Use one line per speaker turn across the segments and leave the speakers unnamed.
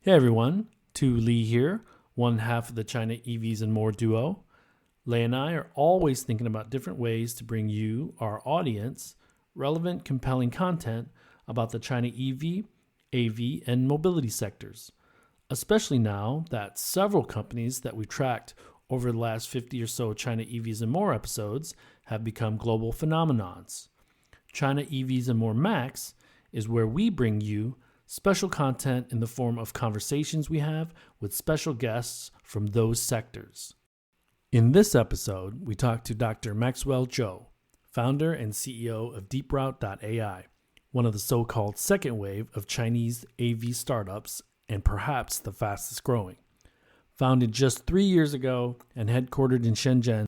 Hey everyone, Tu Lee here, one half of the China EVs and More duo. Lei and I are always thinking about different ways to bring you, our audience, relevant, compelling content about the China EV, AV, and mobility sectors, especially now that several companies that we tracked over the last 50 or so China EVs and More episodes have become global phenomenons. China EVs and More Max is where we bring you special content in the form of conversations we have with special guests from those sectors. In this episode, we talk to Dr. Maxwell Zhou, founder and CEO of DeepRoute.ai, one of the so-called second wave of Chinese AV startups and perhaps the fastest growing. Founded just 3 years ago and headquartered in Shenzhen,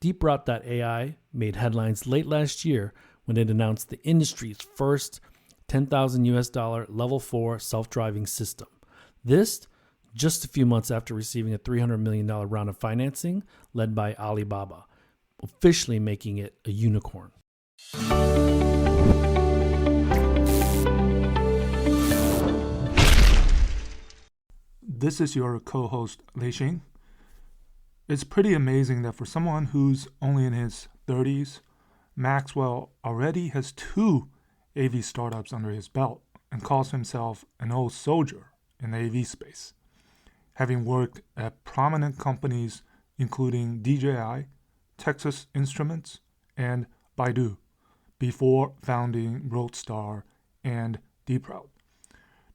DeepRoute.ai made headlines late last year when it announced the industry's first $10,000 level 4 self-driving system. This just a few months after receiving a $300 million round of financing led by Alibaba, officially making it a unicorn.
This is your co-host, Lei Xing. It's pretty amazing that for someone who's only in his 30s, Maxwell already has 2 AV startups under his belt and calls himself an old soldier in the AV space, having worked at prominent companies including DJI, Texas Instruments, and Baidu before founding Roadstar and DeepRoute.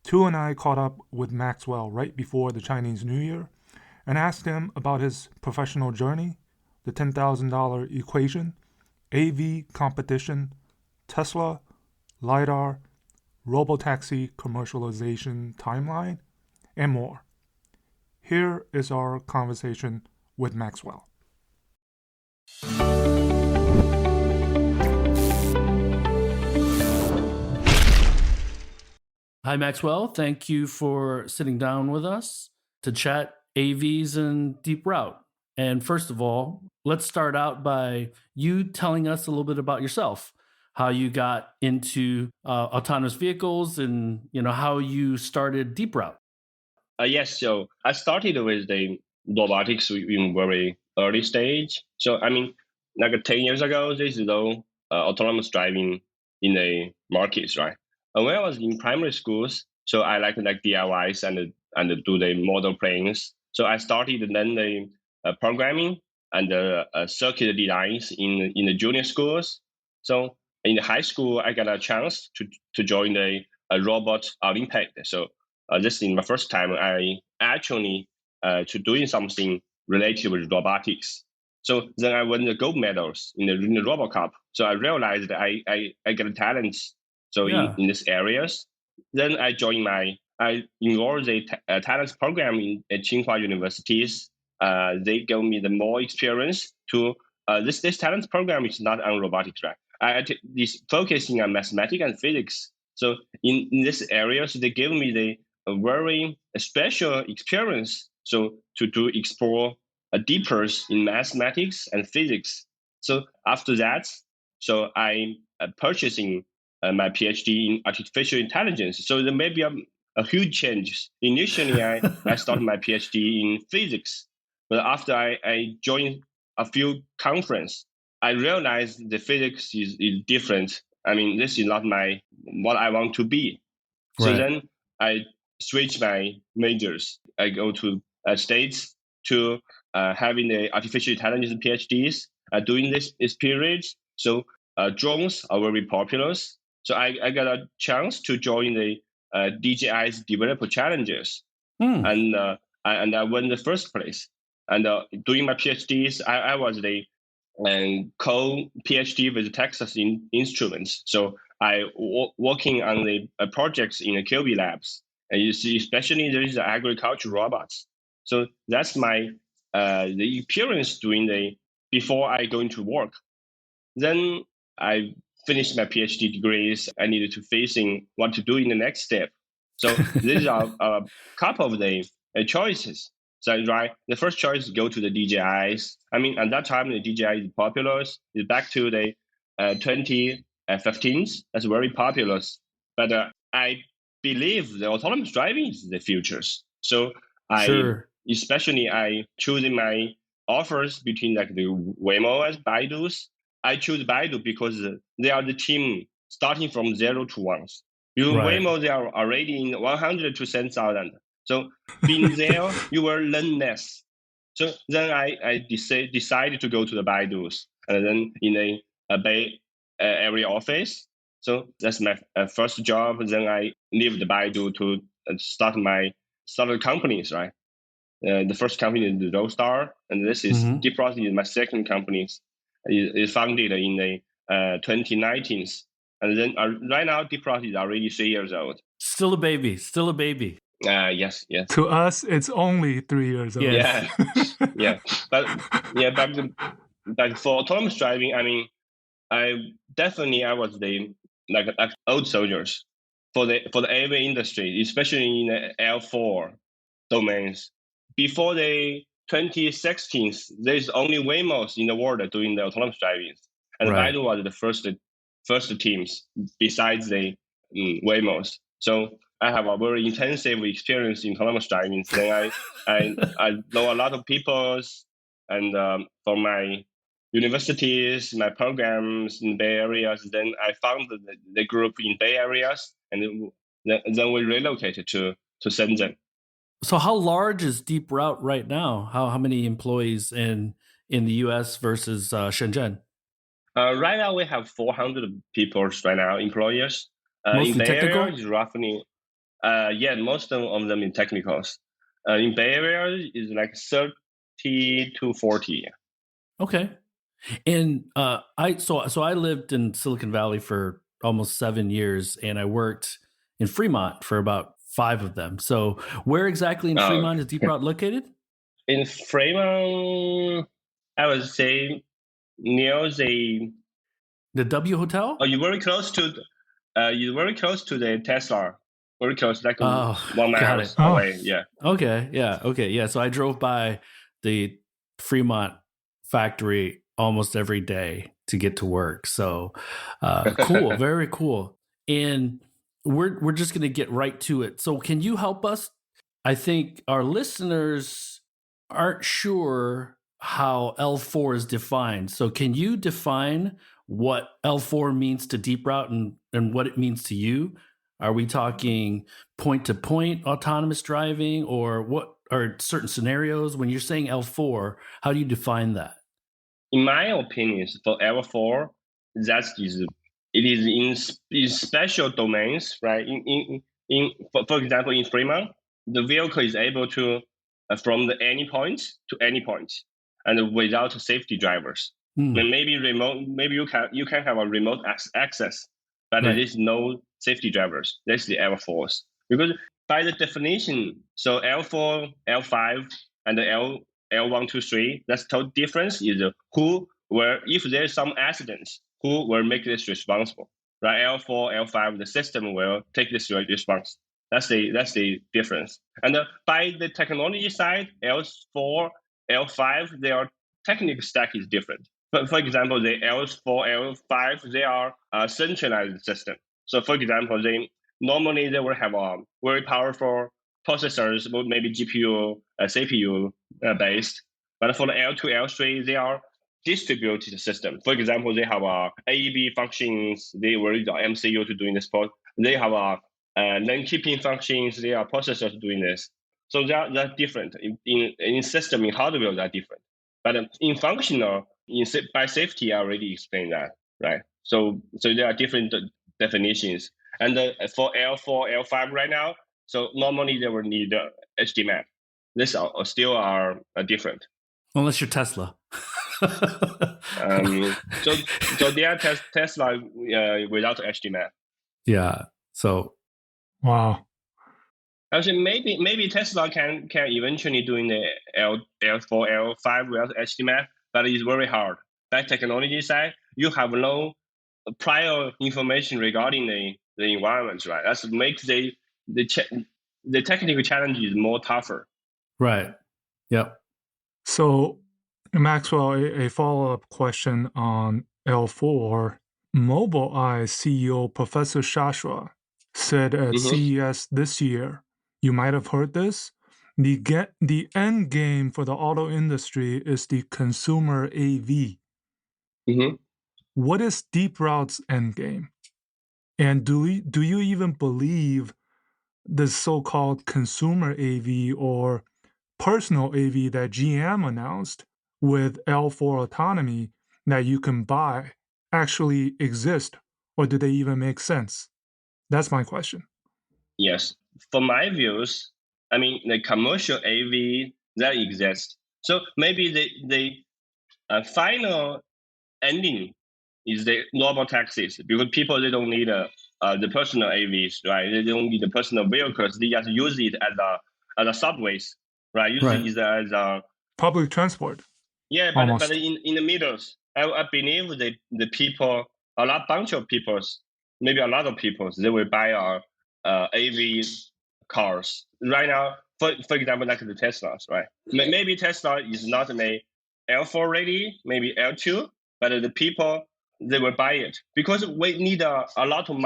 Tu and I caught up with Maxwell right before the Chinese New Year and asked him about his professional journey, the $10,000 equation, AV competition, Tesla, LiDAR, robotaxi commercialization timeline, and more. Here is our conversation with Maxwell.
Hi, Maxwell. Thank you for sitting down with us to chat AVs and DeepRoute. And first of all, let's start out by you telling us a little bit about yourself, how you got into autonomous vehicles and how you started DeepRoute.
Yes, so I started with the robotics in very early stage. So like 10 years ago, there's no autonomous driving in the markets, right? When I was in primary schools, so I like DIYs and do the model planes. So I started then the programming and circuit designs in the junior schools. So in the high school, I got a chance to join the robot Olympiad. So this is my first time I actually to doing something related with robotics. So then I won the gold medals in the Robot Cup. So I realized that I got talents. So in these areas, then I enrolled the talents program at Tsinghua universities. They gave me the more experience to this talents program is not on robotics, right? This focusing on mathematics and physics. So in this area, so they gave me a very special experience. So to explore deeper in mathematics and physics. So after that, so I purchasing my PhD in artificial intelligence. So there may be a huge change. Initially, I started my PhD in physics, but after I joined a few conferences, I realized the physics is different. This is not what I want to be. So
Right.
then I switch my majors. I go to States to having the artificial intelligence PhDs during this period. So drones are very popular. So I got a chance to join the DJI's developer challenges, and I won the first place. And during my PhDs, I was the co-PhD with Texas Instruments. So I working on the projects in the QB labs. And you see, especially there is the agricultural robots. So that's my the experience doing before I go into work. Then I finished my PhD degrees. I needed to facing what to do in the next step. So these are a couple of the choices. So the first choice is go to the DJIs. At that time the DJI is popular. It's back to the 2015s. That's very popular. But I believe the autonomous driving is the futures. So
Sure.
I choosing my offers between like the Waymo and Baidu's. I choose Baidu because they are the team starting from 0 to 1. You
Right.
Waymo, they are already in 100 to 10,000. So being there, you will learn less. So then I decided to go to the Baidu's, and then in a Bay Area office. So that's my first job. Then I leave the Baidu to start companies, right? The first company is the Roadstar, and this is DeepRoute is my second company. It founded in the 2019, and then right now DeepRoute is already 3 years old.
Still a baby.
Yes.
To us, it's only 3 years old.
Yes.
Yeah. But for autonomous driving, I mean, I was the like old soldiers for the AV industry, especially in the L4 domains. Before the 2016, there's only Waymos in the world doing the autonomous driving, and
Right.
Baidu was the first teams besides the Waymos. So I have a very intensive experience in autonomous driving. Then I know a lot of people, and from my universities, my programs in Bay Areas. Then I found the group in Bay Areas, and then we relocated to Shenzhen.
So how large is DeepRoute right now? How many employees in the U.S. versus Shenzhen?
Right now we have 400 people right now, employers.
Mostly
in Bay
technical?
Area is roughly, most of them in technicals. In Bay Area is like 30 to 40.
Okay. And I lived in Silicon Valley for almost 7 years, and I worked in Fremont for about 5 of them. So where exactly in Fremont is DeepRoute located?
In Fremont, I would say near the
W Hotel?
you're very close to the Tesla. Very close, like 1 mile away. Yeah.
Okay. Yeah. Okay. Yeah. So I drove by the Fremont factory almost every day to get to work. So cool. Very cool. And we're just going to get right to it. So can you help us? I think our listeners aren't sure how L4 is defined. So can you define what L4 means to DeepRoute and what it means to you? Are we talking point-to-point autonomous driving, or what are certain scenarios? When you're saying L4, how do you define that?
In my opinion, for L4, it is in special domains, right? For example, in Fremont, the vehicle is able to from any point to any point, and without safety drivers. Maybe remote. Maybe you can have a remote access, but there is no safety drivers. That's the L4s. Because by the definition, so L4, L5, and the L1, 2, 3, that's total difference is if there's some accidents, who will make this responsible, right? L4, L5, the system will take this response. That's the difference. And by the technology side, L4, L5, their technical stack is different. But for example, the L4, L5, they are a centralized system. So for example, normally they will have a very powerful processors, maybe GPU, CPU based. But for the L2, L3, they are distributed system. For example, they have AEB functions. They will use the MCU to doing this. They have lane keeping functions. They are processors doing this. So they're different. In system, in hardware, they're different. But in functional, by safety, I already explained that, right? So there are different definitions. And for L4, L5 right now, so normally they will need HD map. These still are different.
Unless you're Tesla.
So they are Tesla without HD map.
Yeah. So.
Wow.
Actually, maybe Tesla can eventually doing the L4, L5 without HD map, but it's very hard. By technology side, you have no prior information regarding the environment, right? That makes the technical challenge is more tougher.
Right. Yep.
So, Maxwell, a follow-up question on L4. Mobileye CEO Professor Shashua said at CES this year. You might have heard this. The end game for the auto industry is the consumer AV. What is DeepRoute's end game? And do you even believe the so-called consumer AV or personal AV that GM announced with L4 autonomy that you can buy actually exist, or do they even make sense? That's my question.
Yes. For my views, I mean, the commercial AV that exists. So maybe the final ending is the robotaxis, because people, they don't need the personal AVs, right? They don't need the personal vehicles. They just use it as a subways, right? Use it as a
public transport.
Yeah, but in the middles, I believe the people, a bunch of people, maybe a lot of people, they will buy our AV cars right now. For example, like the Teslas, right? Maybe Tesla is not an L4 ready, maybe L2, but the people, they will buy it because we need a lot of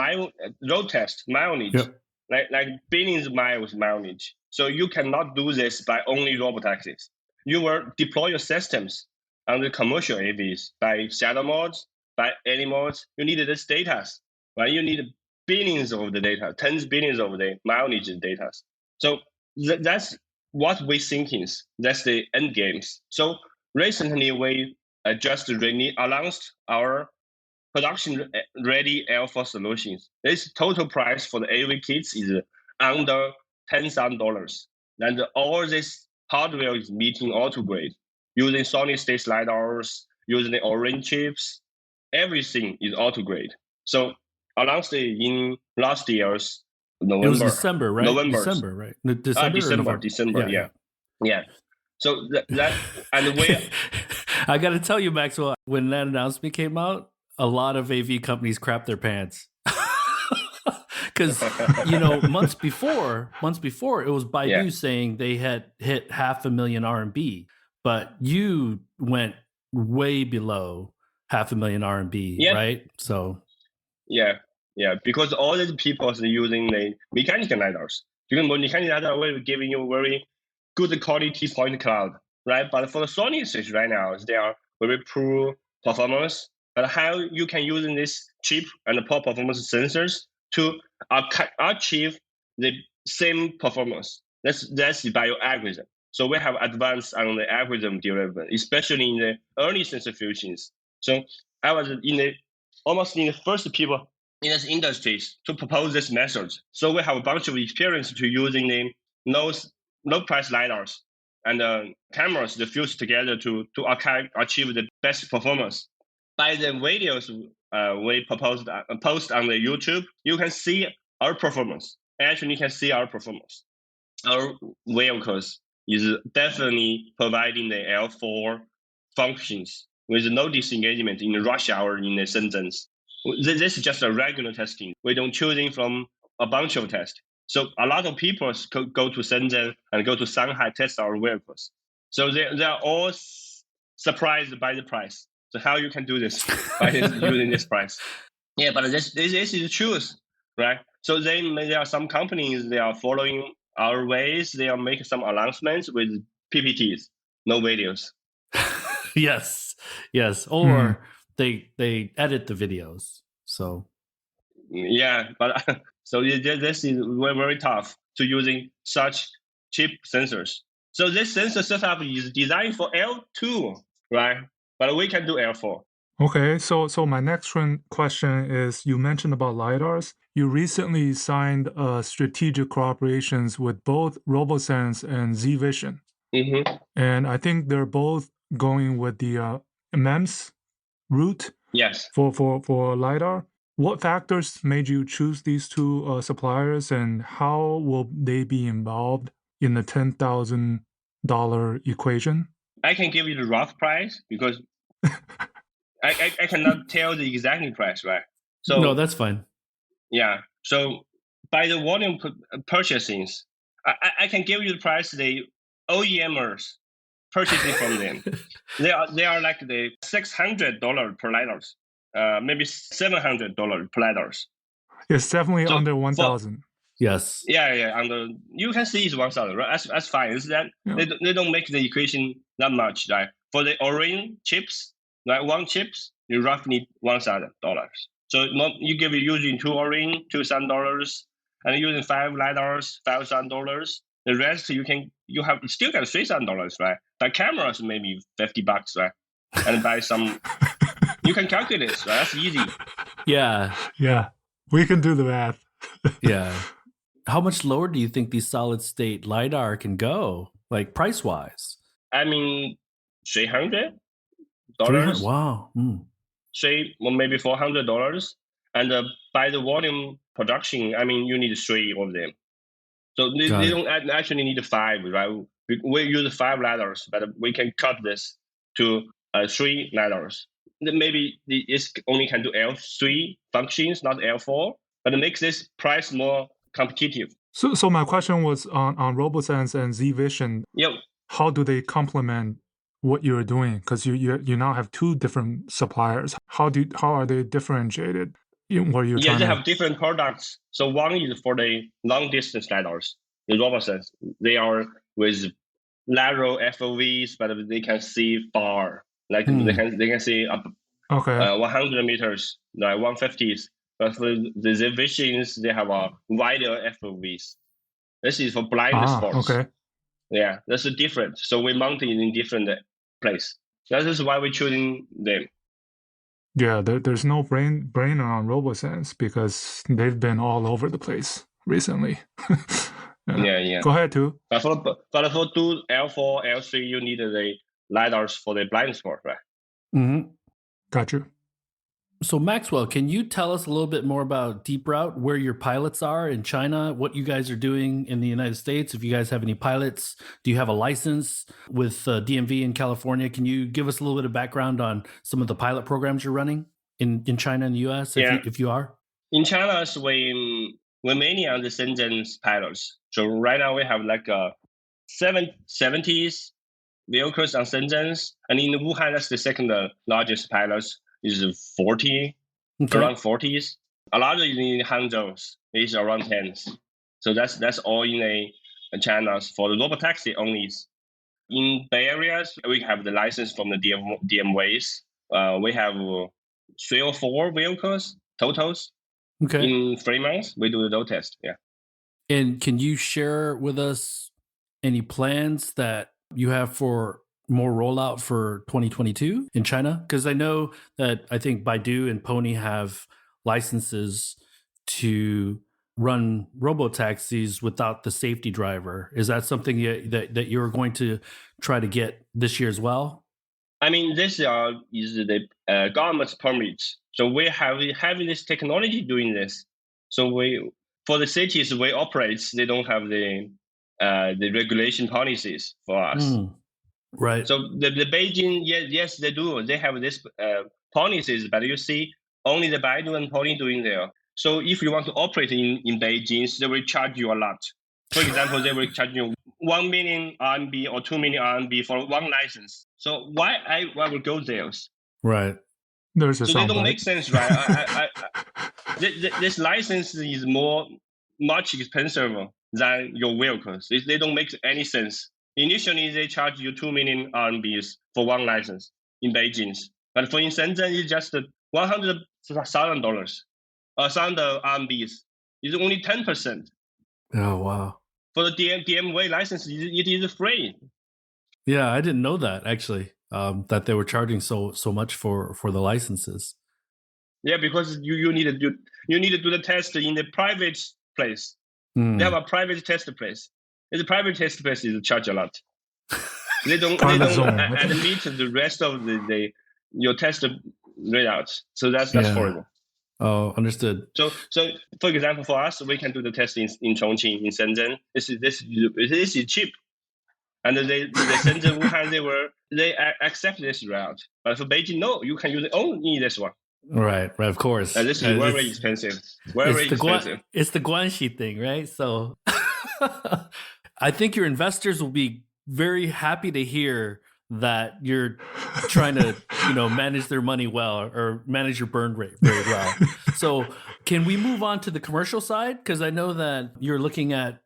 road test mileage, like billions of miles mileage. So you cannot do this by only robotaxis. You will deploy your systems on the commercial AVs by shadow modes, by any modes. You need this data, right? You need billions of the data, tens of billions of the mileage data. So that's what we think is. That's the end games. So recently we just announced our production-ready L4 solutions. This total price for the AV kits is under $10,000. And all this hardware is meeting auto grade, using solid-state LiDARs, using the orange chips. Everything is auto grade. So announced in last year's November.
It was December, right? December, right?
December, yeah. So that and we
I got to tell you, Maxwell, when that announcement came out, a lot of AV companies crapped their pants. Because, months before, it was Baidu saying they had hit 500,000 RMB, but you went way below 500,000 RMB, right? So,
yeah, because all these people are using the mechanical LiDARs. Because mechanical LiDAR will give you very good quality point cloud, right? But for the solid state right now, they are very poor performance. But how you can use this cheap and poor performance sensors to achieve the same performance? That's by your algorithm. So we have advanced on the algorithm development, especially in the early sensor fusions. So I was almost in the first people in this industry to propose this method. So we have a bunch of experience to using the low price LiDARs and cameras that fuse together to achieve the best performance. By the videos we proposed post on the YouTube, you can see our performance. Actually, you can see our performance. Our vehicles is definitely providing the L4 functions with no disengagement in the rush hour in the Shenzhen. This is just a regular testing. We don't choosing from a bunch of tests. So a lot of people go to Shenzhen and go to Shanghai test our vehicles. So they are all surprised by the price. So how you can do this by using this price? Yeah, but this is the truth, right? So there are some companies, they are following our ways. They are making some announcements with PPTs, no videos.
yes, or they edit the videos. So
yeah, but so this is very, very tough to using such cheap sensors. So this sensor setup is designed for L2, right? But we can do L4.
Okay, so my next question is, you mentioned about LiDARs. You recently signed strategic cooperations with both RoboSense and Z-Vision.
Mm-hmm.
And I think they're both going with the MEMS route for LiDAR. What factors made you choose these two suppliers, and how will they be involved in the $10,000 equation?
I can give you the rough price because I cannot tell the exact price, right? So
no, that's fine.
Yeah. So by the volume purchasing, I can give you the price the OEMers purchasing from them. They are like the $600 per LiDARs, maybe $700 per LiDARs.
It's definitely
So
under
for
1,000.
Yes.
yeah, and you can see it's 1,000, right? That's fine. It's that
Yeah.
they don't make the equation that much, right? For the orange chips, right? One chips you roughly $1,000. So not you give using two orange, $2,000, and using five LiDARs, $5,000. The rest you still get $3,000, right? But cameras maybe $50, right? And buy some. You can calculate this, right? That's easy.
Yeah.
Yeah. We can do the math.
Yeah. How much lower do you think these solid state LiDAR can go, like price wise?
I mean, $300.
300. Wow.
Say well, maybe $400, and by the volume production, I mean you need three of them. So they don't actually need five, right? We use five LiDARs, but we can cut this to three LiDARs. Maybe it only can do L3 functions, not L4, but it makes this price more competitive.
So my question was on RoboSense and ZVision.
Yep.
How do they complement what you're doing? Because you now have two different suppliers. How are they differentiated? They
have different products. So one is for the long distance LiDARs, the RoboSense. They are with lateral FOVs, but they can see far. Like they can see up 100 meters, like 150s. But for the visions, they have a wider FOVs. This is for blind spots.
Okay.
Yeah, that's the difference. So we mount it in different place. That is why we're choosing them.
Yeah, there's no brainer on RoboSense because they've been all over the place recently.
Yeah.
Go ahead, too.
But for do L4, L3, you need the LiDARs for the blind spot, right?
Mm-hmm.
Got you.
So Maxwell, can you tell us a little bit more about DeepRoute, where your pilots are in China, what you guys are doing in the United States? If you guys have any pilots, do you have a license with DMV in California? Can you give us a little bit of background on some of the pilot programs you're running in China and the US, if you are?
In China, so we're mainly on the Shenzhen's pilots. So right now we have like 70s vehicles on Shenzhen's, and in Wuhan, that's the second largest pilots. Is 40, around 40s. A lot in Hangzhou is around 10s. So that's all in China for the robotaxi only. In Bay Areas, we have the license from the DMWs. We have 3 or 4 vehicles totals.
Okay.
In 3 months, we do the road test. Yeah.
And can you share with us any plans that you have for more rollout for 2022 in China? Because I know that I think Baidu and Pony have licenses to run robotaxis without the safety driver. Is that something that you're going to try to get this year as well?
I mean, this is the government's permits. So we have having this technology doing this. So for the cities we operate, they don't have the regulation policies for us.
Right.
So the Beijing, yes, they do. They have this policies, but you see only the Baidu and Pony doing there. So if you want to operate in Beijing, they will charge you a lot. For example, they will charge you 1 million RMB or 2 million RMB for one license. So why I will go there?
Right.
So
they don't make sense, right? This license is much expensive than your vehicles. They don't make any sense. Initially, they charge you 2 million RMBs for one license in Beijing. But for in Shenzhen, it's just $100,000, 1,000 RMBs. It's only 10%.
Oh, wow.
For the DMV license, it is free.
Yeah, I didn't know that, actually, that they were charging so much for the licenses.
Yeah, because you need to do the test in the private place. They have a private test place. The private test place is charge a lot. They don't admit the rest of your test readouts. So that's horrible.
Oh, understood.
So for example, for us, we can do the test in Chongqing, in Shenzhen. This is cheap, and the Shenzhen Wuhan they accept this route. But for Beijing, no, you can use only this one.
Right, of course.
And this is very expensive. Very expensive.
It's the Guanxi thing, right? So I think your investors will be very happy to hear that you're trying to, manage their money well or manage your burn rate very well. So can we move on to the commercial side? Because I know that you're looking at,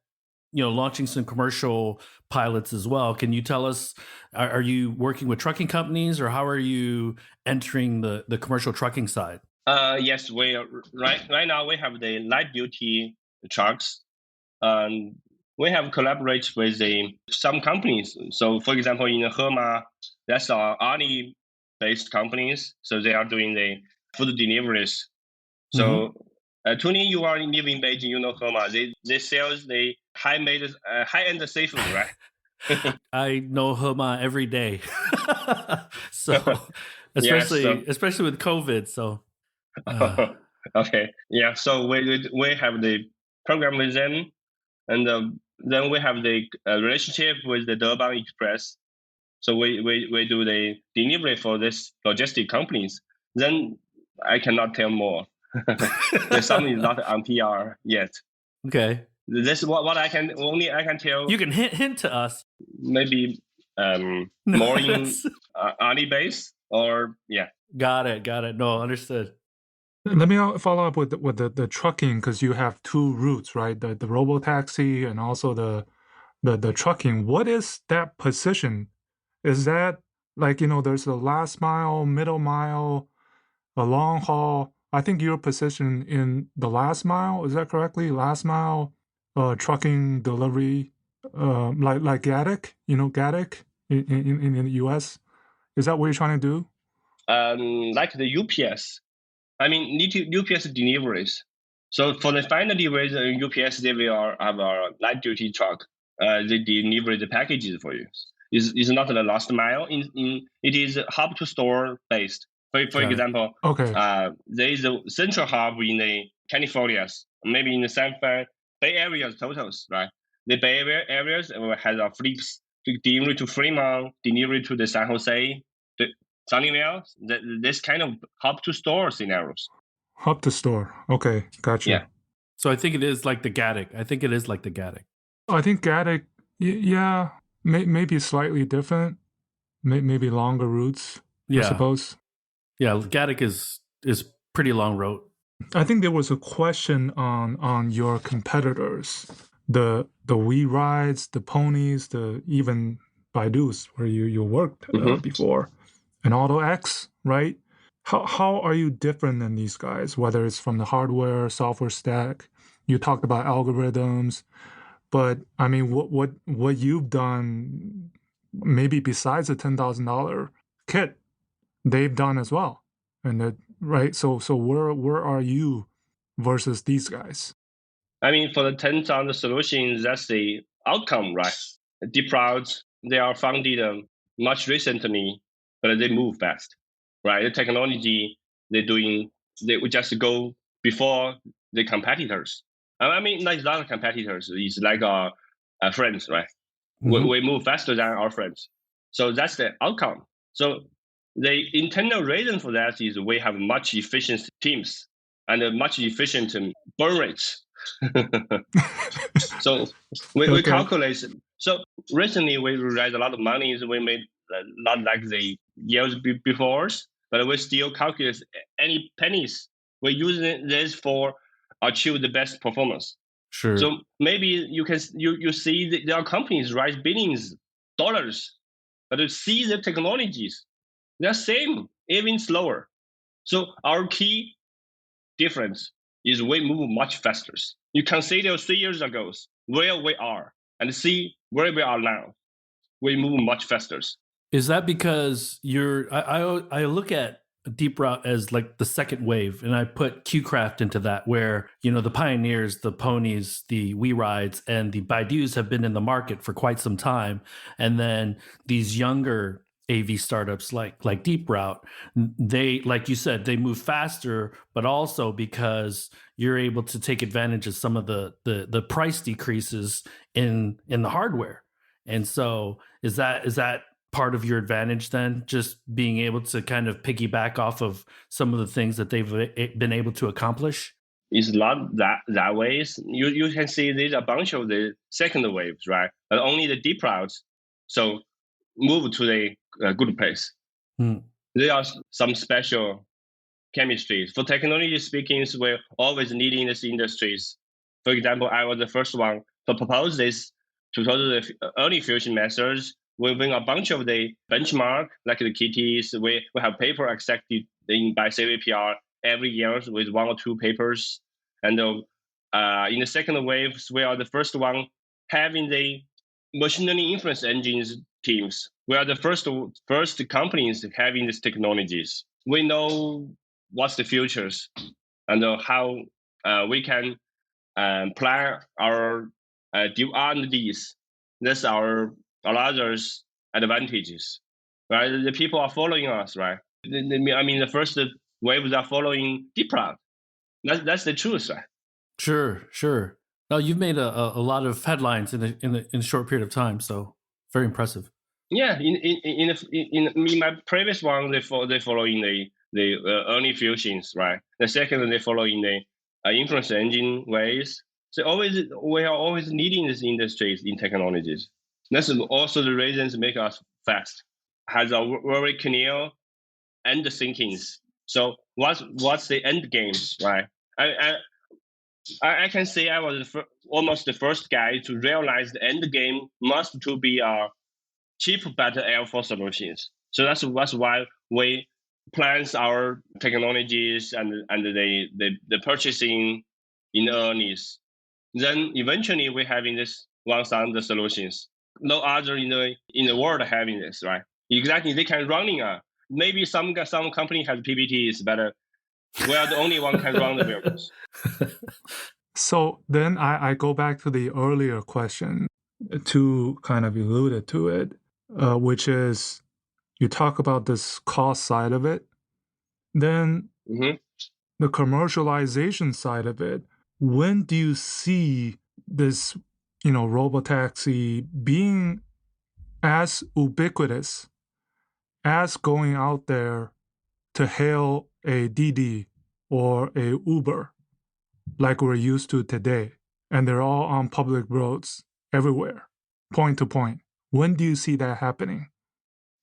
launching some commercial pilots as well. Can you tell us, are you working with trucking companies, or how are you entering the commercial trucking side?
Yes, we are, right now we have the light duty trucks. We have collaborated with some companies. So, for example, in Hema, that's our Ali-based companies. So they are doing the food deliveries. So, Tony, you are living in Beijing. You know Hema. They sell the high-end seafood, right?
I know Hema every day. So,
Yeah,
especially with COVID. So,
okay, yeah. So we have the program with them, and then we have the relationship with the Durban Express. So we do the delivery for this logistic companies. Then I cannot tell more. The sum is not on PR yet.
Okay.
This is what I can tell.
You can hint to us.
Maybe more in Ali base or yeah.
Got it. No, understood.
Let me follow up with the trucking, because you have two routes, right? The robotaxi and also the trucking. What is that position? Is that like, there's the last mile, middle mile, a long haul? I think your position in the last mile, is that correctly? Last mile trucking delivery, like Gatic, Gatic in the US. Is that what you're trying to do?
Like the UPS. I mean, UPS deliveries. So for the final deliveries, UPS, they will have a light duty truck. They deliver the packages for you. It's not the last mile. It is hub to store based. For example,
okay.
There is a central hub in the Californias, maybe in the San Fran Bay Areas totals, right? The Bay Area areas has a fleets to delivery to Fremont, delivery to the San Jose, Sunnyvale. This kind of hub to store scenarios.
Hub to store. Okay, gotcha.
Yeah.
So I think it is like the Gatic. I think
Gatic, yeah, maybe slightly different. Maybe longer routes, I suppose.
Yeah, Gatic is pretty long route.
I think there was a question on your competitors, the WeRides, the Ponies, the even Baidu's where you worked before, and AutoX, right? How are you different than these guys? Whether it's from the hardware, software stack, you talked about algorithms, but I mean, what you've done, maybe besides the $10,000 kit, they've done as well, and right. So where are you versus these guys?
I mean, for the 10,000 solutions, that's the outcome, right? DeepRoute, they are founded much recently, but they move fast, right? The technology they would just go before the competitors. I mean, it's not competitors. It's like our friends, right? We move faster than our friends. So that's the outcome. So the internal reason for that is we have much efficient teams and a much efficient burn rates. So we calculate. So recently we raised a lot of money. So we made not like the years before, but we still calculate any pennies. We're using this for achieve the best performance.
Sure.
So maybe you see there are companies raise billions dollars, but you see the technologies, they're same, even slower. So our key difference is we move much faster. You consider 3 years ago where we are and see where we are now. We move much faster.
Is that because I look at DeepRoute as like the second wave, and I put QCraft into that, where the pioneers, the Ponies, the WeRides, and the Baidus have been in the market for quite some time, and then these younger AV startups like DeepRoute, they, like you said, they move faster, but also because you're able to take advantage of some of the price decreases in the hardware. And so is that part of your advantage then, just being able to kind of piggyback off of some of the things that they've been able to accomplish?
It's not that way. You can see there's a bunch of the second waves, right? But only the DeepRoute. So move to the good place. There are some special chemistries. For technology speaking, we're always needing these industries. For example, I was the first one to propose this to the early fusion methods. We bring a bunch of the benchmark, like the kitties. We have paper accepted by CVPR every year with 1 or 2 papers. And in the second wave, we are the first one having the machine learning inference engines teams. We are the first companies having these technologies. We know what's the futures and how we can plan our R&Ds. That's our others advantages, right? The people are following us, right? I mean, the first waves are following DeepRoute. That's the truth, right?
Sure. Now you've made a lot of headlines in a short period of time, so very impressive.
Yeah, in my previous one, they following the early fusions, right? The second, they following the inference engine ways. So we are always needing these industries in technologies. That's also the reasons make us fast. Has a very clear end thinkings. So what's the end games, right? I can say I was almost the first guy to realize the end game must to be cheap better L4 solutions. So that's why we plans our technologies and the purchasing in earnest. Then eventually we having this 1,000 solutions. No other in the world having this, right? Exactly, they can running maybe some company has PPTs, but we are the only one can run the vehicles.
So then I go back to the earlier question to kind of alluded to it, which is you talk about this cost side of it. Then the commercialization side of it, when do you see this, robotaxi being as ubiquitous as going out there to hail a Didi or a Uber like we're used to today, and they're all on public roads everywhere, point to point? When do you see that happening?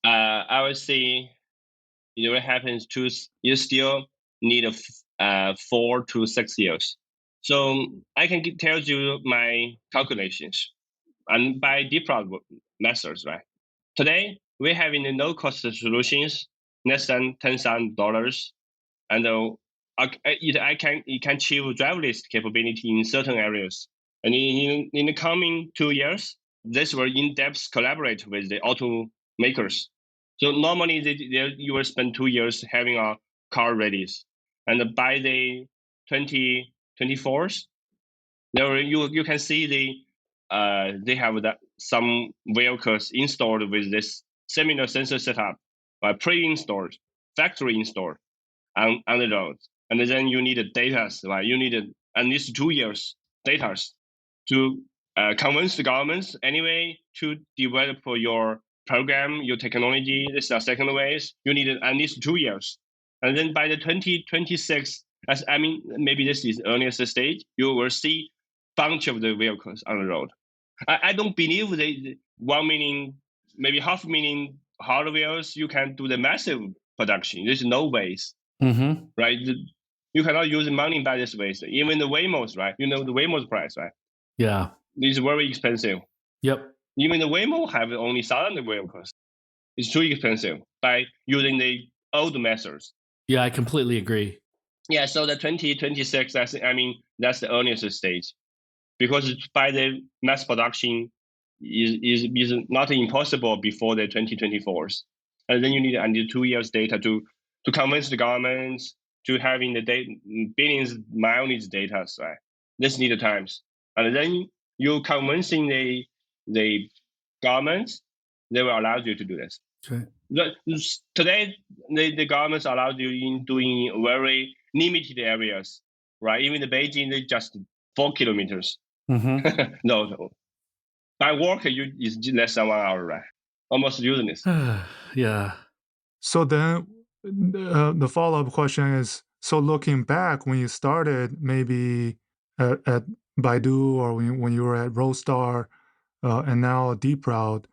I would say it happens you still need 4 to 6 years. So I can tell you my calculations and by DeepRoute methods, right? Today we have in the no-cost solutions less than $10,000, and it can achieve driverless capability in certain areas. And in the coming 2 years, this will in-depth collaborate with the automakers. So normally you will spend 2 years having a car ready, and by the 2024s, you can see they have some vehicles installed with this similar sensor setup, pre-installed, factory installed on the road. And then you need data, right? You need at least 2 years data to convince the governments anyway to develop your program, your technology. This is second ways. You need at least 2 years. And then by the 2026, maybe this is earliest stage, you will see bunch of the vehicles on the road. I don't believe they 1 million, maybe 500,000 hardwares you can do the massive production. There's no ways, right? You cannot use money by this way. Even the Waymos, right? You know the Waymo's price, right?
Yeah,
it's very expensive.
Yep.
Even the Waymo have only 1,000 vehicles. It's too expensive by using the old methods.
Yeah, I completely agree.
Yeah, so the 2026, that's the earliest stage, because by the mass production is not impossible before the 2024s, and then you need until 2 years data to convince the governments to having the billions mileage data, right? This need times, and then you convincing the governments, they will allow you to do this.
Okay.
Today, the governments allow you in doing very limited areas, right? Even the Beijing, they just 4 kilometers. No. By walk, is less than 1 hour, right? Almost useless.
Yeah.
So then the follow-up question is, so looking back when you started maybe at Baidu or when you were at Roadstar and now DeepRoute,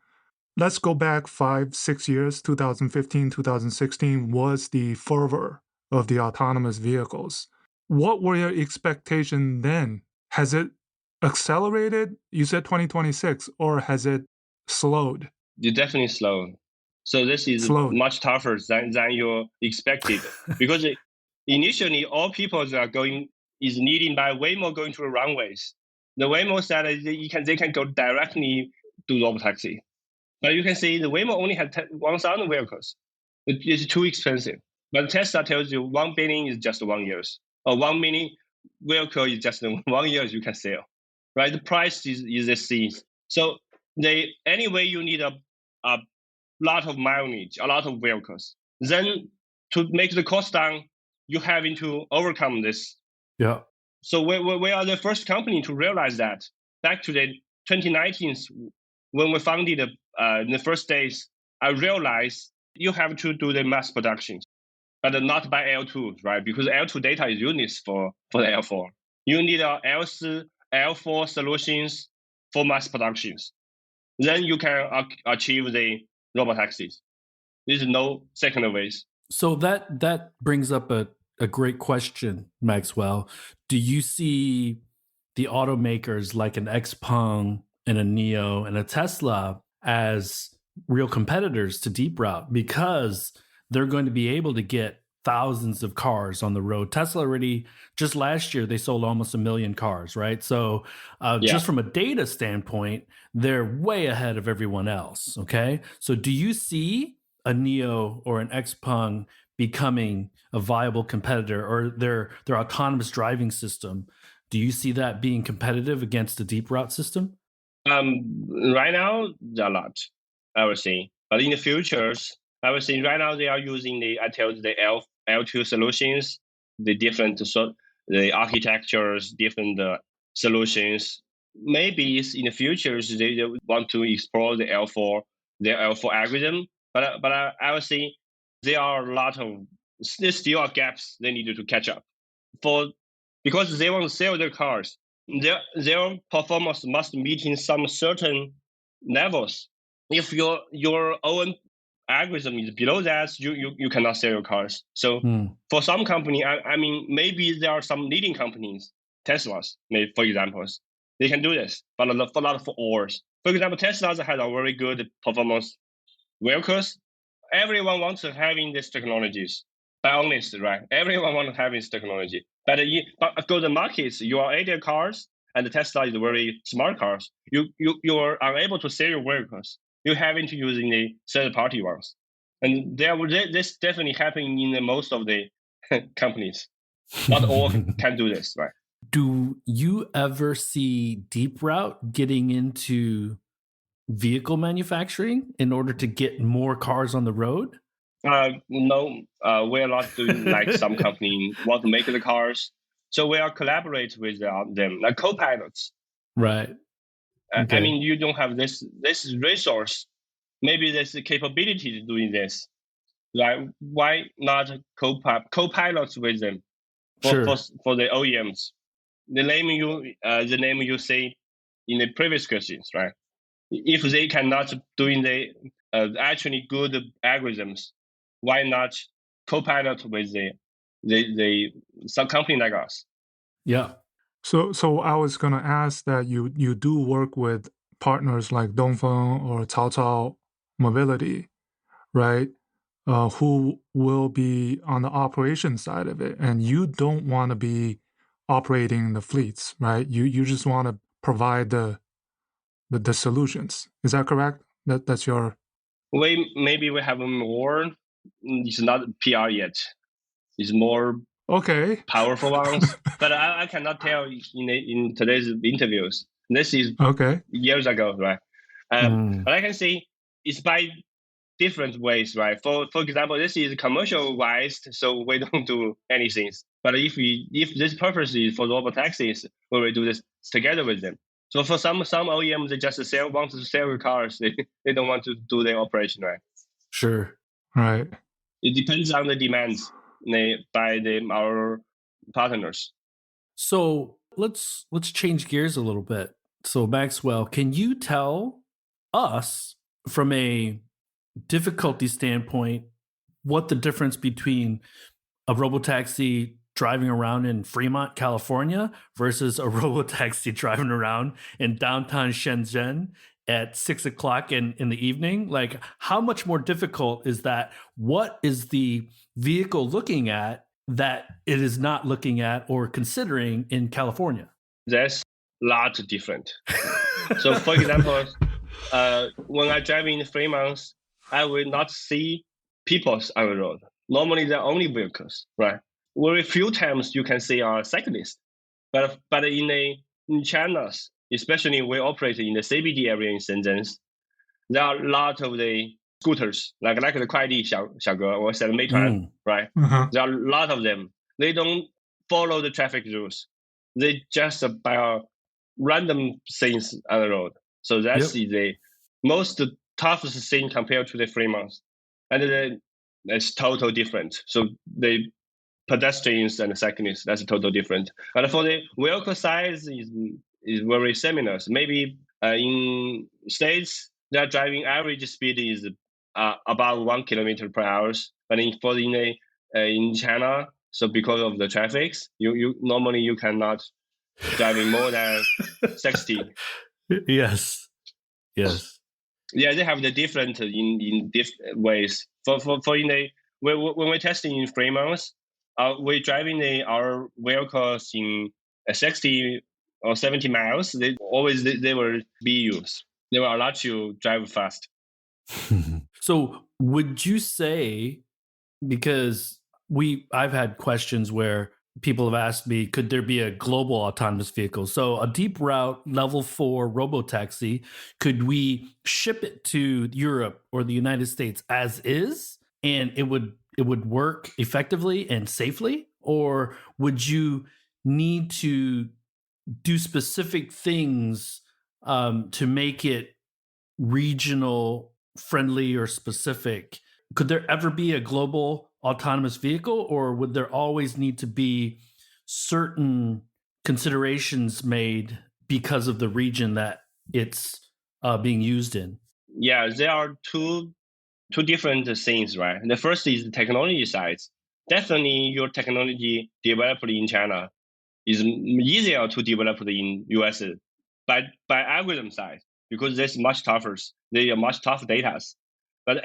let's go back 5-6 years. 2015, 2016 was the fervor of the autonomous vehicles. What were your expectations then? Has it accelerated? You said 2026, or has it slowed?
You definitely slow. So this is
Slowed.
much tougher than you expected because initially all people are going is needing by Waymo going to the runways. The Waymo said they can go directly to robotaxi, but you can see the Waymo only had 1,000 vehicles. It's too expensive. But Tesla tells you 1 billion is just 1 year, or 1 million vehicle is just 1 year you can sell, right? The price is the same. So anyway you need a lot of mileage, a lot of vehicles. Then to make the cost down, you having to overcome this.
Yeah.
So we are the first company to realize that. Back to the 2019, when we founded in the first days, I realized you have to do the mass production, but not by L2, right? Because L2 data is useless for the L4. You need a L4 solutions for mass productions. Then you can achieve the robotaxis. There's no second ways.
So that brings up a great question, Maxwell. Do you see the automakers like an XPeng and a NIO and a Tesla as real competitors to DeepRoute because they're going to be able to get thousands of cars on the road? Tesla already, just last year, they sold almost 1 million cars, right? So just from a data standpoint, they're way ahead of everyone else, okay? So do you see a NIO or an XPeng becoming a viable competitor, or their autonomous driving system? Do you see that being competitive against the DeepRoute system?
Right now, a lot, I would say. But in the futures, I would say right now they are using the L2 solutions, the different the architectures, different solutions. Maybe in the futures they want to explore their L4 algorithm. But I would say there are a lot of there's still gaps they need to catch up because they want to sell their cars. Their performance must meet in some certain levels. If your own algorithm is below that, you cannot sell your cars. So for some company, I mean, maybe there are some leading companies, Teslas, maybe for examples, they can do this, but not for all. For example, Tesla has a very good performance vehicles. Everyone wants to having these technologies. By honest, right? Everyone wants to have this technology. But go to the markets, you are ADA cars, and the Tesla is very smart cars. You are unable to sell your vehicles. You're having to using the third-party ones. And this definitely happening in most of the companies. Not all can do this, right?
Do you ever see DeepRoute getting into vehicle manufacturing in order to get more cars on the road?
No, we're not doing like some company want to make the cars. So we are collaborate with them, like co-pilots.
Right. Okay.
I mean, you don't have this resource. Maybe there's the capability to doing this. Like, why not co-pilots with them for the OEMs? The name you say in the previous questions, right? If they cannot doing the actually good algorithms, why not co-pilot with the some company like us?
Yeah.
So I was going to ask that you do work with partners like Dongfeng or Cao Mobility, right? Who will be on the operation side of it, and you don't want to be operating the fleets, right? You just want to provide the solutions. Is that correct? That's your.
Maybe we have more. It's not PR yet. It's more powerful ones, but I cannot tell in today's interviews. This is years ago, right? But I can say it's by different ways, right? For example, this is commercial wise, so we don't do anything. But if this purpose is for robotaxis, we will do this together with them. So for some OEMs, they just want to sell cars. They don't want to do their operation, right?
Sure.
Right.
It depends on the demands by our partners.
So let's change gears a little bit. So Maxwell, can you tell us from a difficulty standpoint, what the difference between a robotaxi driving around in Fremont, California versus a robotaxi driving around in downtown Shenzhen at 6 o'clock in the evening? Like, how much more difficult is that? What is the vehicle looking at that it is not looking at or considering in California?
That's lot different. So, for example, when I drive in Fremont, I will not see people on the road. Normally, they're only vehicles, right? Very few times you can see a cyclist. But in China, especially we operate in the CBD area in Shenzhen, there are a lot of the scooters, like the 快递小哥 or 美团, right?
Uh-huh.
There are a lot of them. They don't follow the traffic rules. They just buy random things on the road. So that's the most toughest thing compared to the Fremont. And it's total different. So the pedestrians and cyclists, that's total different. But for the vehicle size is very similar. So maybe in States, their driving average speed is about 1 kilometer per hour. But in China, so because of the traffic, you normally you cannot driving more than 60.
Yes.
Yeah, they have the different in different ways. When we're testing in Fremont, we're driving our vehicles in 60 or 70 miles. They were BUs. They will allow you to drive fast.
So would you say, because I've had questions where people have asked me, could there be a global autonomous vehicle? So a DeepRoute level 4 robotaxi, could we ship it to Europe or the United States as is, and it would work effectively and safely? Or would you need to do specific things to make it regional friendly or specific? Could there ever be a global autonomous vehicle, or would there always need to be certain considerations made because of the region that it's being used in?
Yeah, there are two different things, right? The first is the technology side. Definitely, your technology developed in China is easier to develop in US by algorithm side, because there's much tougher. They are much tougher data. But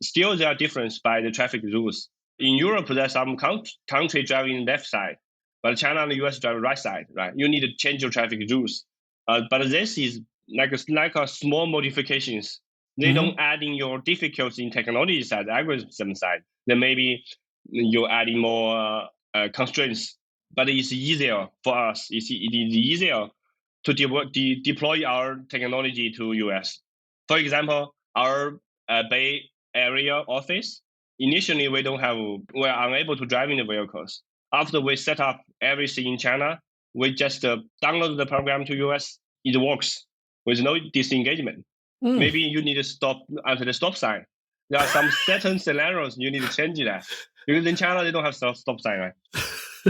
still there are difference by the traffic rules. In Europe, there's some country driving left side, but China and the US drive right side, right? You need to change your traffic rules. But this is like a small modifications. They don't add in your difficulty in technology side, algorithm side. Then maybe you're adding more constraints. But it's easier for us. It is easier to deploy our technology to US. For example, our Bay Area office, initially we're unable to drive in the vehicles. After we set up everything in China, we just download the program to US. It works with no disengagement. Maybe you need to stop at the stop sign. There are some certain scenarios you need to change that. Because in China, they don't have stop sign, right?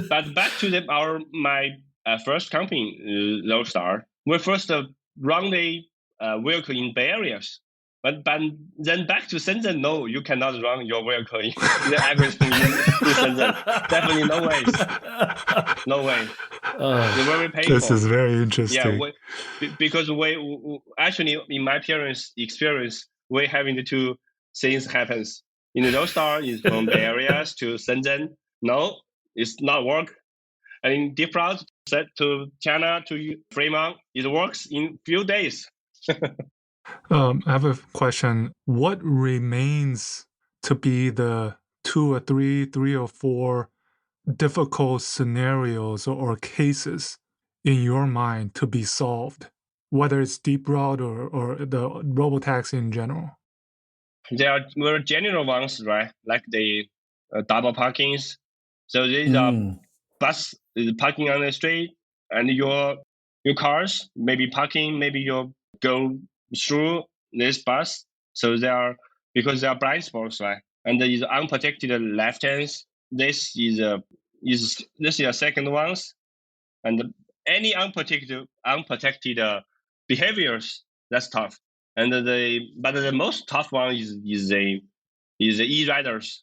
But back to my first company, Lodestar, we first run the vehicle in Bay Areas. But then back to Shenzhen, no, you cannot run your vehicle in the algorithm in Shenzhen. Definitely no ways. No way. It's very painful.
This is very interesting.
Yeah, because we actually, in my experience, we're having the two things happens. In the Lodestar, is from Bay Areas to Shenzhen. No, it's not work. And in DeepRoute, set to China to Fremont, it works in few days.
I have a question. What remains to be the 2 or 3 or 4 difficult scenarios or cases in your mind to be solved, whether it's DeepRoute or the robotaxi in general?
There are very general ones, right? Like the double parkings. So these are bus parking on the street, and your cars maybe parking, maybe you go through this bus. So because they are blind spots, right? And there is unprotected left hands. This is a second ones, and any unprotected behaviors, that's tough. And the most tough one is the e-riders,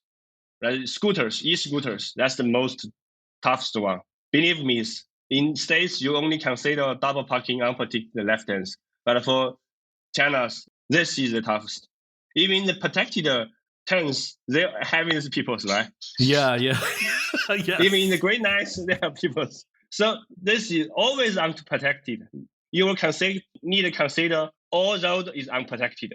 right? Scooters, e-scooters. That's the most toughest one. Believe me, in States you only consider double parking unprotected left hands, but for China, this is the toughest. Even the protected turns, they're having these people, right?
Yeah. Yes.
Even in the green lights, they have people. So this is always unprotected. You will need to consider all road is unprotected.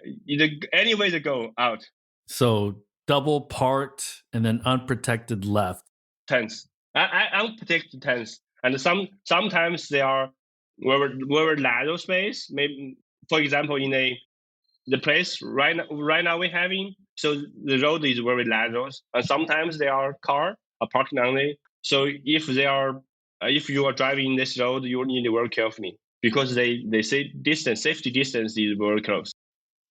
Any way to go out.
So double parked and then unprotected left.
Turns. Unprotected turns. And sometimes they are very narrow space. Maybe, for example, in the place right now we're having, so the road is very narrow, and sometimes there are car are parking only. So if you are driving this road, you need to work carefully because they say safety distance is very close.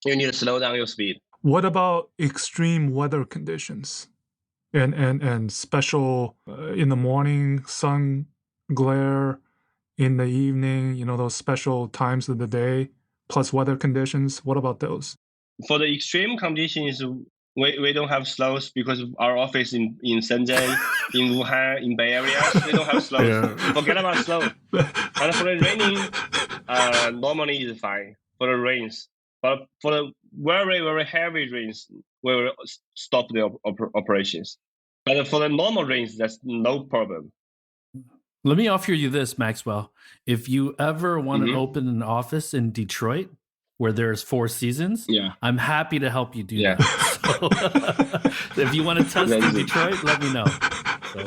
You need to slow down your speed.
What about extreme weather conditions and special in the morning, sun glare, in the evening, those special times of the day, plus weather conditions? What about those?
For the extreme conditions, we don't have slows because our office in Shenzhen, in Wuhan, in Bay Area, we don't have slows. Yeah. Forget about slow. And for the raining, normally is fine for the rains. But for the very, very heavy rains, we will stop the operations. But for the normal rains, that's no problem.
Let me offer you this, Maxwell. If you ever want to open an office in Detroit where there's 4 seasons, I'm happy to help you do that. So, if you want to test in Detroit, let me know. So.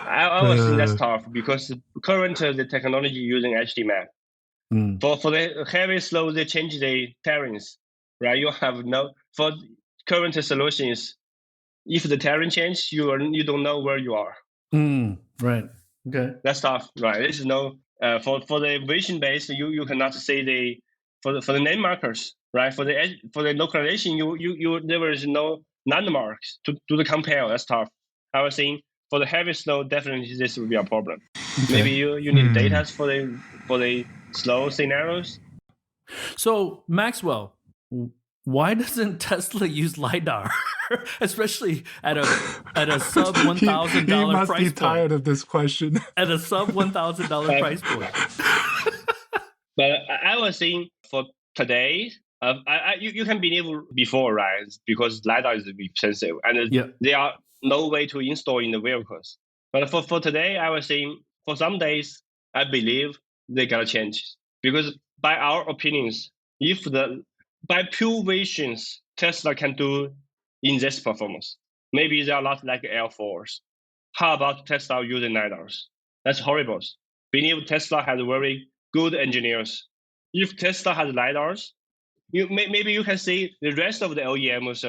I always think that's tough because currently the technology using HD map. For the heavy slow, they change the terrains, right? You have for current solutions, if the terrain change, you don't know where you are.
Right. Okay.
That's tough, right? This is for the vision base, you cannot say for the name markers, right? For the localization, there is no landmarks to the compare. That's tough. I was saying for the heavy slow, definitely this will be a problem. Okay. Maybe you need data for the slow scenarios.
So Maxwell, why doesn't Tesla use LiDAR, especially at a sub $1,000 price point?
He must be tired of this question.
At a sub $1,000 price point.
But I was saying for today, you can believe before, right? Because LiDAR is expensive, and there are no way to install in the vehicles. But for today, I was saying for some days, I believe they gotta change because by our opinions, by pure visions, Tesla can do in this performance. Maybe they are not like Air Force. How about Tesla using LiDARs? That's horrible. Believe Tesla has very good engineers. If Tesla has LiDARs, maybe you can say the rest of the OEMs,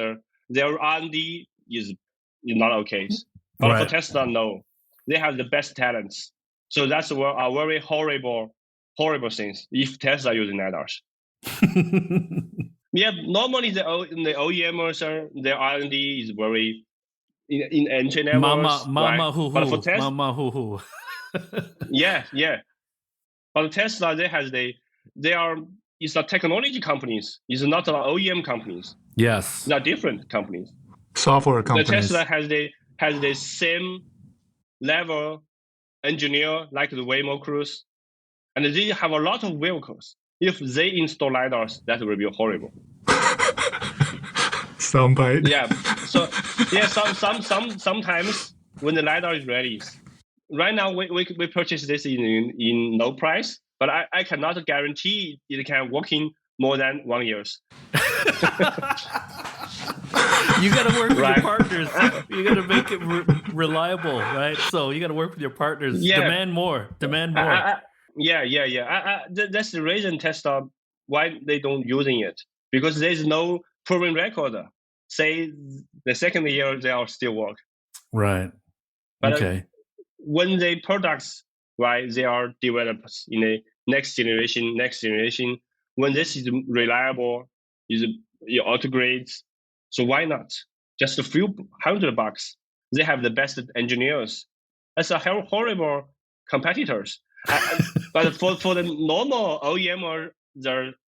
their R&D is not okay. But for Tesla, no. They have the best talents. So that's a very horrible things if Tesla using LiDARs. Normally the OEMs, their R&D is very in entry levels.
Mama hoo hoo.
But for Tesla,
mama hoo hoo.
yeah. But Tesla, it's not technology companies. It's not OEM companies.
Yes,
they're different companies.
Software companies.
The Tesla has the same level engineer like the Waymo Cruise, and they have a lot of vehicles. If they install LiDARs, that will be horrible.
Soundbite.
Yeah. So sometimes when the LiDAR is ready, right now we purchase this in low price, but I cannot guarantee it can work in more than 1 year.
You got to work with your partners. You got to make it reliable, right? So you got to work with your partners. Yeah. Demand more.
That's the reason Tesla why they don't using it, because there's no proven record. Say the second year they are still work.
Right.
But
okay.
When the products, right, they are developed in the next generation, when this is reliable, is auto grades. So why not? Just a few $100. They have the best engineers. That's a horrible competitors. But for the normal OEM or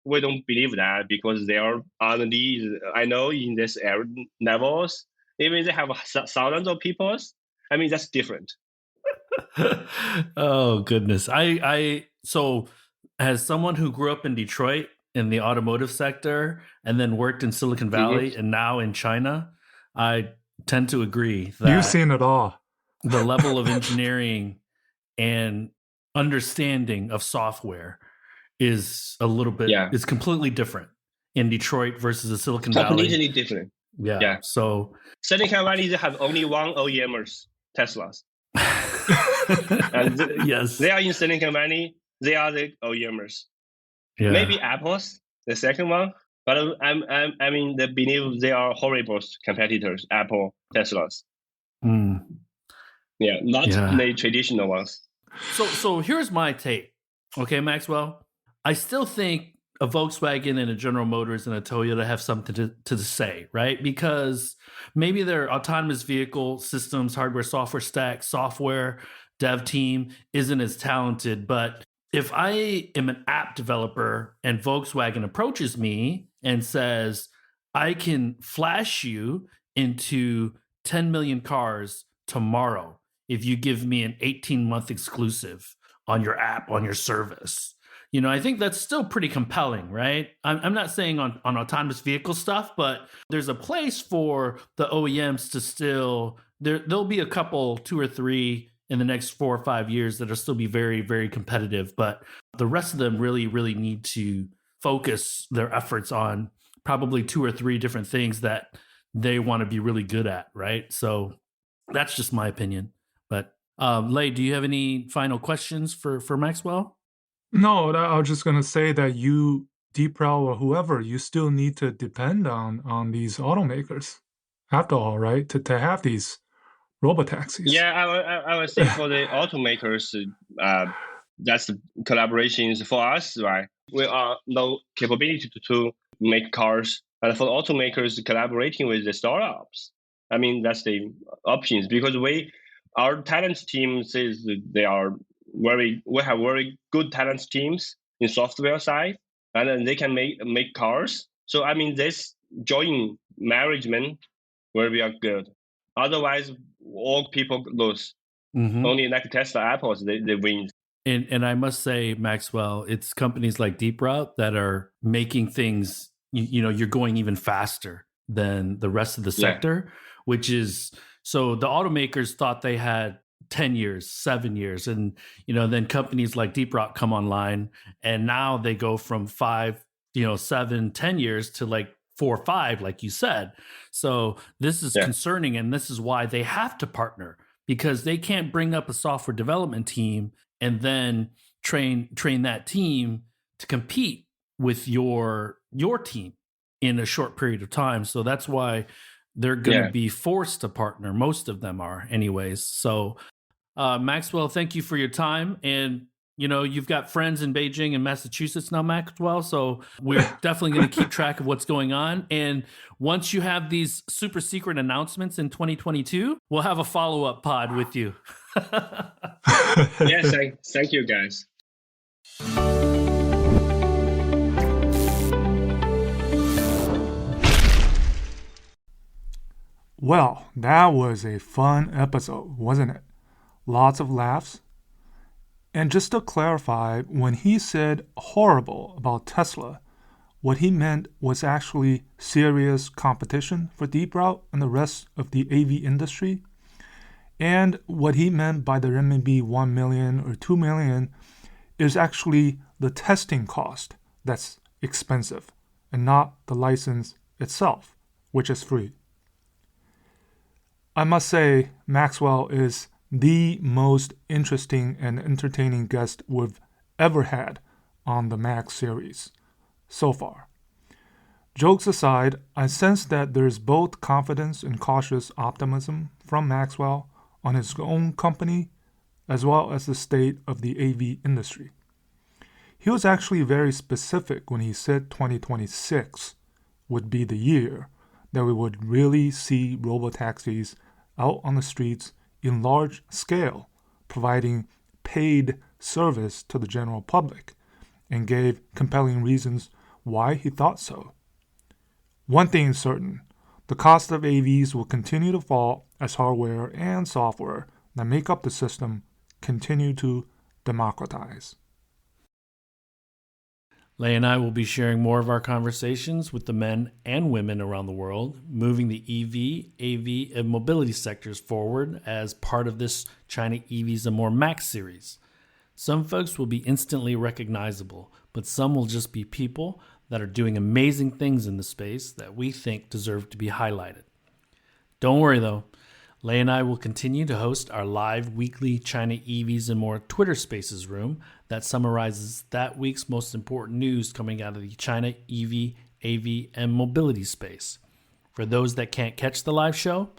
we don't believe that because they are R&D. I know in this area levels, even they have thousands of people. I mean, that's different.
Oh goodness. So as someone who grew up in Detroit in the automotive sector and then worked in Silicon Valley and now in China, I tend to agree that
You've seen it all.
the level of engineering and understanding of software is a little bit is completely different in Detroit versus the Silicon Valley.
Completely different.
Yeah. So
Silicon Valley, they have only one OEMers, Teslas. And
yes,
they are in Silicon Valley. They are the OEMers.
Yeah.
Maybe Apple's the second one, but I mean, they believe they are horrible competitors. Apple, Teslas. Yeah, not the traditional ones.
So here's my take. Okay, Maxwell. I still think a Volkswagen and a General Motors and a Toyota have something to say, right? Because maybe their autonomous vehicle systems, hardware, software stack, software dev team isn't as talented. But if I am an app developer and Volkswagen approaches me and says, I can flash you into 10 million cars tomorrow if you give me an 18-month exclusive on your app, on your service. I think that's still pretty compelling, right? I'm not saying on autonomous vehicle stuff, but there's a place for the OEMs to still, there'll be a couple, 2 or 3 in the next 4 or 5 years that'll still be very, very competitive. But the rest of them really, really need to focus their efforts on probably 2 or 3 different things that they want to be really good at, right? So that's just my opinion. But Lei, do you have any final questions for Maxwell?
No, I was just going to say that you, DeepRoute or whoever, you still need to depend on these automakers after all, right? To have these robotaxis.
Yeah, I would say for the automakers, that's the collaborations for us, right? We are no capability to make cars. And for the automakers, collaborating with the startups. I mean, that's the options because our talent team says they are we have very good talent teams in software side, and then they can make cars. So I mean, this joint management will be good. Otherwise, all people lose. Only like Tesla, Apples, they win.
And I must say, Maxwell, it's companies like DeepRoute that are making things. You're going even faster than the rest of the sector, which is so the automakers thought they had 10 years, 7 years. And, then companies like DeepRoute come online and now they go from 5, 7, 10 years to like 4 or 5, like you said. So this is concerning. And this is why they have to partner because they can't bring up a software development team and then train that team to compete with your team in a short period of time. So that's why they're going to be forced to partner. Most of them are anyways. So Maxwell, thank you for your time. And, you've got friends in Beijing and Massachusetts now, Maxwell. So we're definitely going to keep track of what's going on. And once you have these super secret announcements in 2022, we'll have a follow-up pod with you.
Yes, thank you, guys.
Well, that was a fun episode, wasn't it? Lots of laughs. And just to clarify, when he said horrible about Tesla, what he meant was actually serious competition for DeepRoute and the rest of the AV industry. And what he meant by the RMB 1 million or 2 million is actually the testing cost that's expensive and not the license itself, which is free. I must say, Maxwell is the most interesting and entertaining guest we've ever had on the Max series so far. Jokes aside, I sense that there's both confidence and cautious optimism from Maxwell on his own company as well as the state of the AV industry. He was actually very specific when he said 2026 would be the year that we would really see robotaxis out on the streets in large scale, providing paid service to the general public, and gave compelling reasons why he thought so. One thing is certain, the cost of AVs will continue to fall as hardware and software that make up the system continue to democratize.
Lei and I will be sharing more of our conversations with the men and women around the world, moving the EV, AV, and mobility sectors forward as part of this China EVs and More Max series. Some folks will be instantly recognizable, but some will just be people that are doing amazing things in the space that we think deserve to be highlighted. Don't worry though, Lei and I will continue to host our live weekly China EVs and More Twitter Spaces room that summarizes that week's most important news coming out of the China EV, AV, and mobility space. For those that can't catch the live show,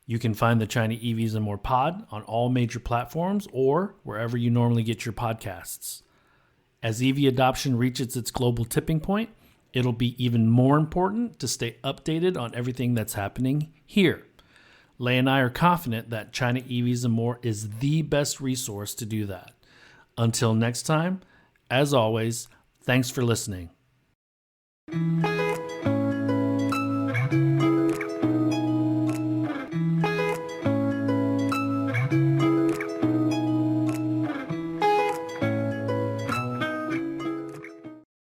you can find the China EVs and More pod on all major platforms or wherever you normally get your podcasts. As EV adoption reaches its global tipping point, it'll be even more important to stay updated on everything that's happening here. Lei and I are confident that China EVs and More is the best resource to do that. Until next time, as always, thanks for listening.